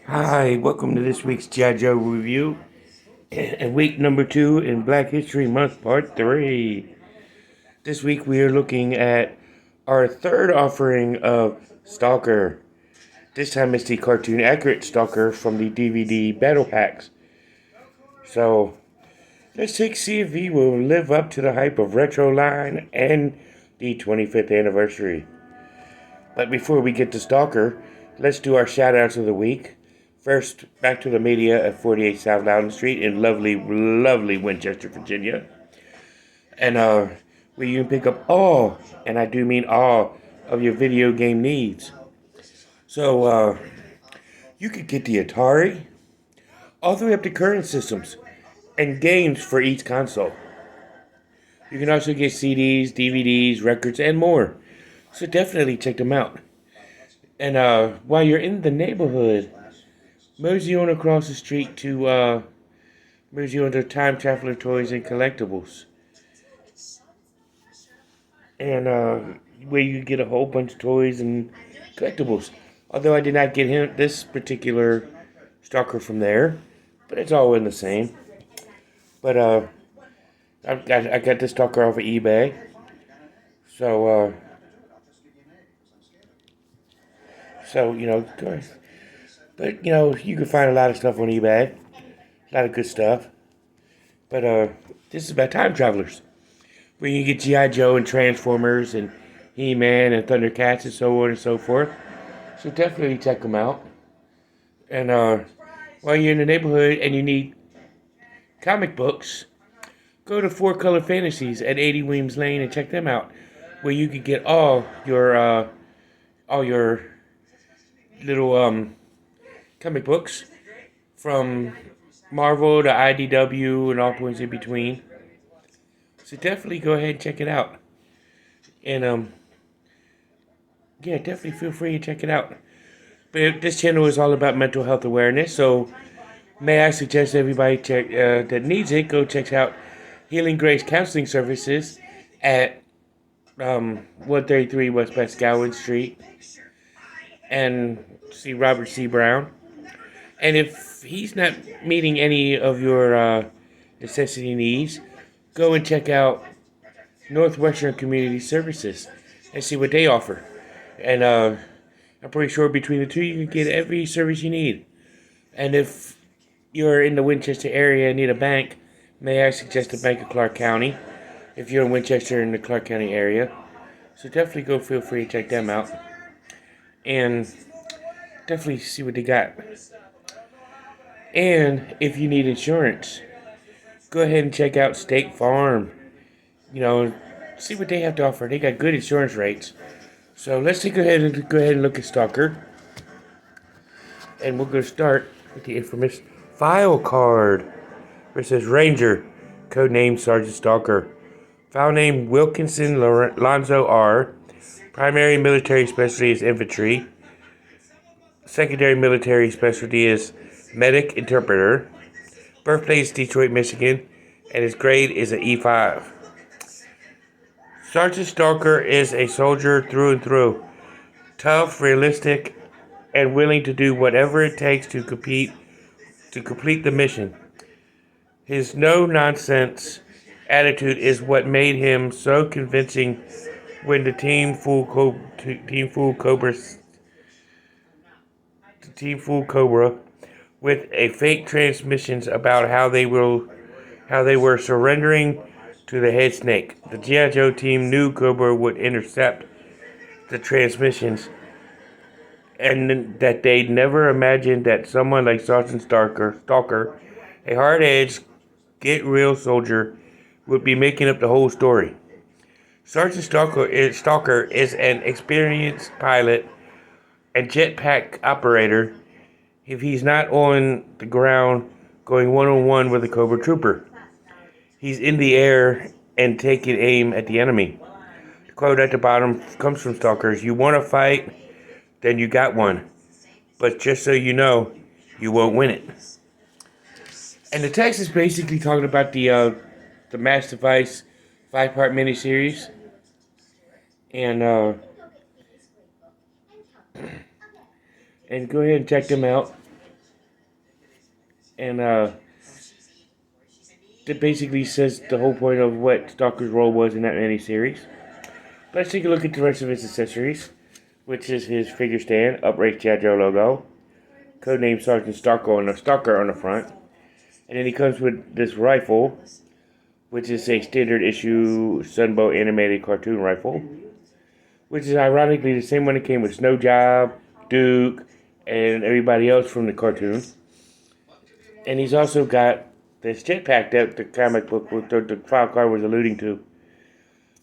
Hi, welcome to this week's G.I. Joe review, and week number 2 in Black History Month, part 3. This week we are looking at our third offering of Stalker. This time it's the cartoon accurate Stalker from the DVD Battle Packs. So, see if he will live up to the hype of Retro Line and the 25th anniversary. But before we get to Stalker, let's do our shout-outs of the week. First, back to the media at 48 South Loudon Street in lovely, lovely Winchester, Virginia. And where you can pick up all, and I do mean all, of your video game needs. So you could get the Atari, all the way up to current systems, and games for each console. You can also get CDs, DVDs, records, and more. So definitely check them out. And while you're in the neighborhood, mosey on across the street to mosey on to Time Traveler Toys and Collectibles. And where you get a whole bunch of toys and collectibles. Although I did not get this particular Stalker from there, but it's all in the same. But I got this Stalker off of eBay, so you know, but you know you can find a lot of stuff on eBay, a lot of good stuff. But this is about time travelers, where you get G.I. Joe and Transformers and He-Man and Thundercats and so on and so forth. So definitely check them out. And while you're in the neighborhood and you need comic books, go to Four Color Fantasies at 80 Williams Lane and check them out, where you can get all your little comic books from Marvel to IDW and all points in between. So definitely go ahead and check it out. And yeah, definitely feel free to check it out. But this channel is all about mental health awareness, so may I suggest everybody that needs it go check out Healing Grace Counseling Services at 133 West Pascowan Street and see Robert C. Brown. And if he's not meeting any of your necessity needs, go and check out Northwestern Community Services and see what they offer. And I'm pretty sure between the two you can get every service you need. And if you're in the Winchester area and need a bank, may I suggest the Bank of Clark County if you're in Winchester in the Clark County area. So definitely go feel free to check them out. And definitely see what they got. And if you need insurance, go ahead and check out State Farm. You know, see what they have to offer. They got good insurance rates. So let's go ahead and look at Stalker. And we're going to start with the infamous file card. Where it says Ranger, codename Sergeant Stalker. File name Wilkinson Lonzo R. Primary military specialty is infantry. Secondary military specialty is medic interpreter. Birthplace Detroit, Michigan. And his grade is an E5. Sergeant Stalker is a soldier through and through. Tough, realistic, and willing to do whatever it takes to complete the mission. His no-nonsense attitude is what made him so convincing when the team fooled Cobra with a fake transmissions about how they were surrendering to the head snake. The G.I. Joe team knew Cobra would intercept the transmissions, and that they'd never imagined that someone like Sergeant Stalker, a hard-edged, get-real soldier, would be making up the whole story. Sergeant Stalker is an experienced pilot and jetpack operator if he's not on the ground going one-on-one with a Cobra trooper. He's in the air and taking aim at the enemy. The quote at the bottom comes from Stalkers: "You want to fight? Then you got one. But just so you know, you won't win it." And the text is basically talking about the Mass Device 5-part miniseries. And go ahead and check them out. And that basically says the whole point of what Stalker's role was in that miniseries. Let's take a look at the rest of his accessories, which is his figure stand, upraised G.I. Joe logo, codename Sergeant Stalker on the front, and then he comes with this rifle, which is a standard issue Sunbow animated cartoon rifle, which is ironically the same one that came with Snow Job, Duke, and everybody else from the cartoon. And he's also got this jetpack that the comic book, the file card was alluding to,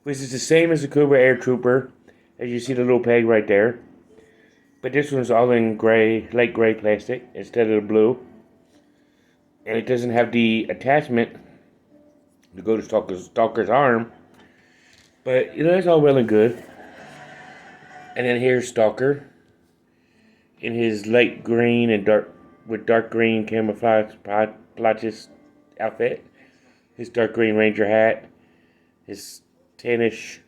which is the same as the Cobra Air Trooper, as you see the little peg right there. But this one's all in gray, light gray plastic instead of the blue. And it doesn't have the attachment to go to Stalker's arm. But, that's all well and good. And then here's Stalker in his light green and dark green camouflage plotches outfit. His dark green ranger hat. His tannish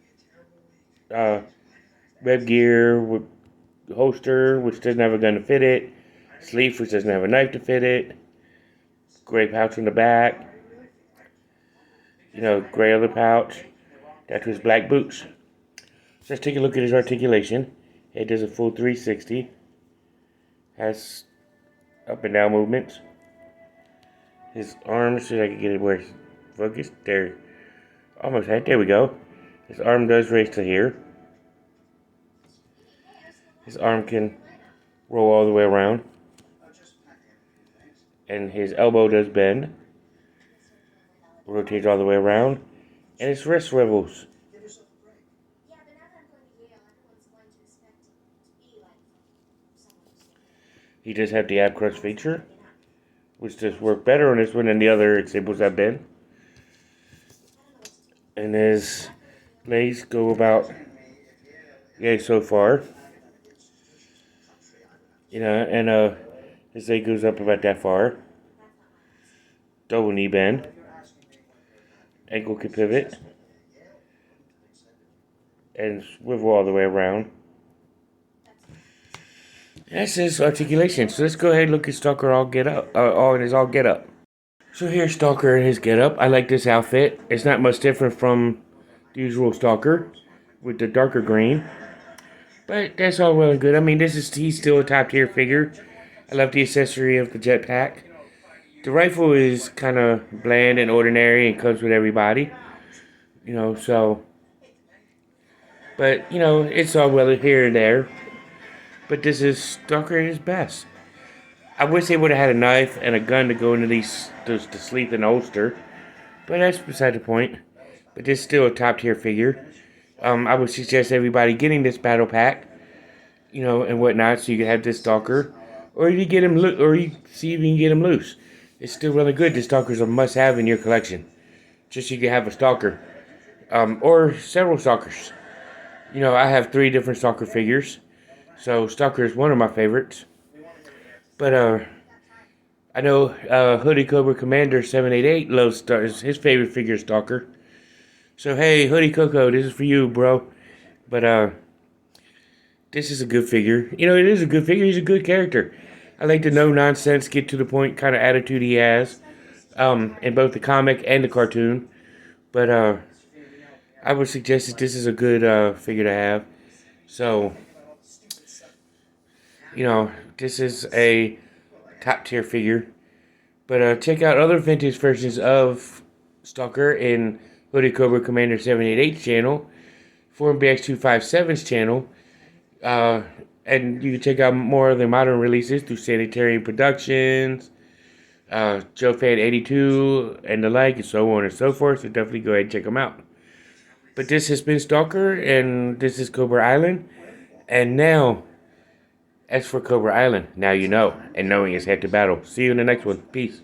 web gear with holster, which doesn't have a gun to fit it. Sleeve, which doesn't have a knife to fit it. Gray pouch in the back. Gray other pouch. That's his black boots. So let's take a look at his articulation. It does a full 360. Has up and down movements. His arms, so I can get it where it's focused. There. Almost right. There we go. His arm does raise to here. His arm can roll all the way around. And his elbow does bend. Rotates all the way around. And his wrist swivels. He does have the ab crunch feature, which does work better on this one than the other examples I've been. And his legs go about, so far. And his leg goes up about that far. Double knee bend. Ankle can pivot. And swivel all the way around. That's his articulation. So let's go ahead and look at Stalker all get up. All in his all get up. So here's Stalker in his get up. I like this outfit. It's not much different from the usual Stalker with the darker green. But that's all well and good. I mean, he's still a top tier figure. I love the accessory of the jetpack. The rifle is kind of bland and ordinary and comes with everybody. So. But, it's all well here and there. But this is Stalker at his best. I wish they would have had a knife and a gun to go into the sleeve and holster. But that's beside the point. But this is still a top tier figure. I would suggest everybody getting this battle pack, and whatnot, so you can have this Stalker, or you get him, or you see if you can get him loose. It's still really good. This Stalker's a must-have in your collection, just so you can have a Stalker, or several Stalkers. I have 3 different Stalker figures, so Stalker is one of my favorites. But I know Hoodie Cobra Commander 788 loves his favorite figure is Stalker. So hey, Hoodie Coco, this is for you, bro. But this is a good figure. It is a good figure. He's a good character. I like the no nonsense, get to the point kind of attitude he has, in both the comic and the cartoon. But I would suggest that this is a good figure to have. So this is a top tier figure. But check out other vintage versions of Stalker in Hoodie Cobra Commander 788's channel, Forum BX257's channel, and you can check out more of the modern releases through Sanitarium Productions, Joe Fan 82, and the like, and so on and so forth. So definitely go ahead and check them out. But this has been Stalker, and this is Cobra Island. And now, as for Cobra Island, now you know, and knowing is head to battle. See you in the next one. Peace.